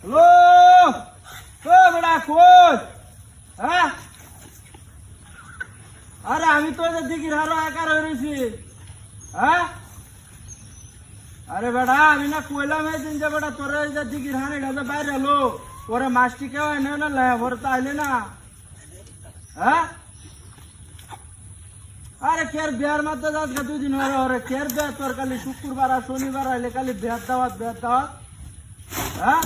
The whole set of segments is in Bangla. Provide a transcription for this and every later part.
হ্যালো ও বেটা কই হ্যাঁ আরে আমি তো দিঘির হারো একার হয়েছি হ্যাঁ আরে বেটা আমি না কইলাম এই দিন যে বেটা তোর দিঘির হানিটা যে বাইরে এলো ওরে মাছটি কেউ এনে না লেবর তো আইলে না হ্যাঁ আরে কের বিয়ার মধ্যে আজকে 2 দিন হয়ে ওরে কের বিয়া তোর কালি শুক্রবার আর শনিবার আইলে কালি বিয়ার দাওয়াত হ্যাঁ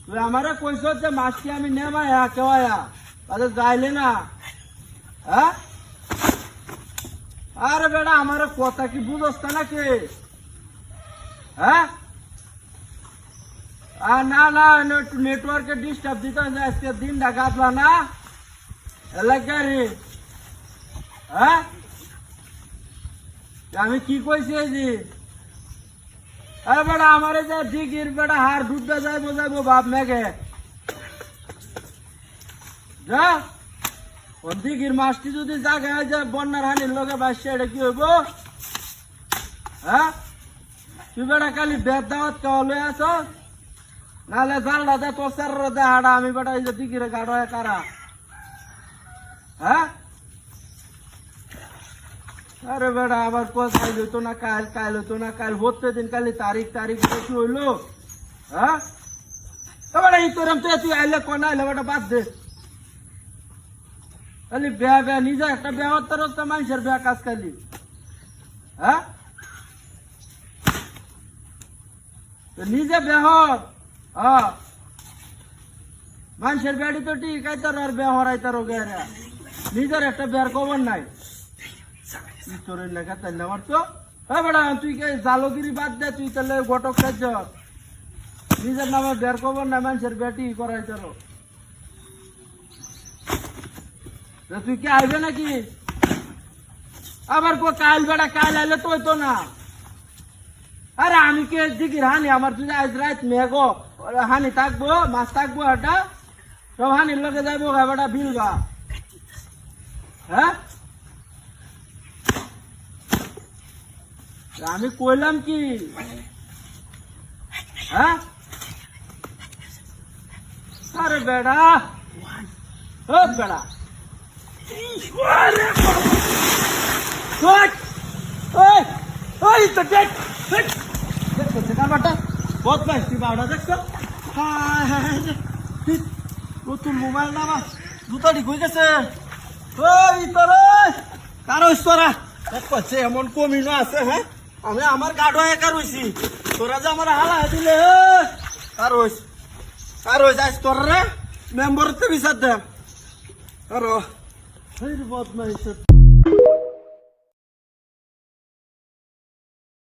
তুই আমারে কইস যে মাছটি আমি নেমায়া কেওয়া তাহলে যাইলে না হ্যাঁ আরে বেটা আমার কথা কি বুঝোস নাকি হ্যাঁ না না নেটওয়ার্কে ডিস্টার্ব দিতে আজকে দিনটা কাটলা না এলাকারি হ্যাঁ আমি কি কইছি জি আরে বেটা আমার যে দিঘির বেটা হার ডুবতে যাইবো বাপ মেঘে যা ও দিঘির মাছটি যদি জায়গায় যে বন্যার হানির লগে বাসছে এটা কি হইব হ্যাঁ তুই বেটা খালি বেদ দাওয়াত খাওয়া লই আস নাহলে জালটা দে তোর স্যার দে হাড়া আমি বেটা এই যে দিঘিরে গাড় হয় কারা হ্যাঁ আরে বেটা আবার কোথায় হইতো না কাল হইতো না কাল হতে দিন কালি তারিখ কি হইলো হ্যাঁ বেটা এই তোর তুই আইলে কোনা আইলে বেটা বাদ দে খালি বেয়া নিজে একটা বেহত্তর মানুষের বেয়া কাজ খালি হ্যাঁ নিজে বেহর হ্যাঁ মানুষের বেড়ি তো ঠিক আইতার আর বেহর আইতার গেরা নিজের একটা বেয়ার খবর নাই তোর লেখা তাই আমার তো হ্যাঁ বেড়া তুই কে জালগিরি বাদ দে তুই তাহলে গটক খাইছ নিজের নামে বের খবর নাই মানুষের বেটি করাইতার তুই কি আইবে নাকি আবার কাল বেড়া কাল আইলে তো হইতো না আরে আমি কে দিঘির হানি আমার যদি আজ রাত মেঘ হানি থাকবো মাছ থাকবো এটা সব হানির লগে যাইবো বেটা বিলবা হ্যাঁ আমি কইলাম কি হ্যাঁ আরে বেড়া ও বেড়া নতুন মোবাইল না জুতাটি কই গেছে ওই তোর কারো তোরা করছে এমন কমিনো আছে হ্যাঁ আমি আমার গাড়ো একা রয়েছি তোরা যে আমার হালা দিলে কার হয়েছে আজ তোর রে মেম্বার বিচার দে আরো বদমাইশ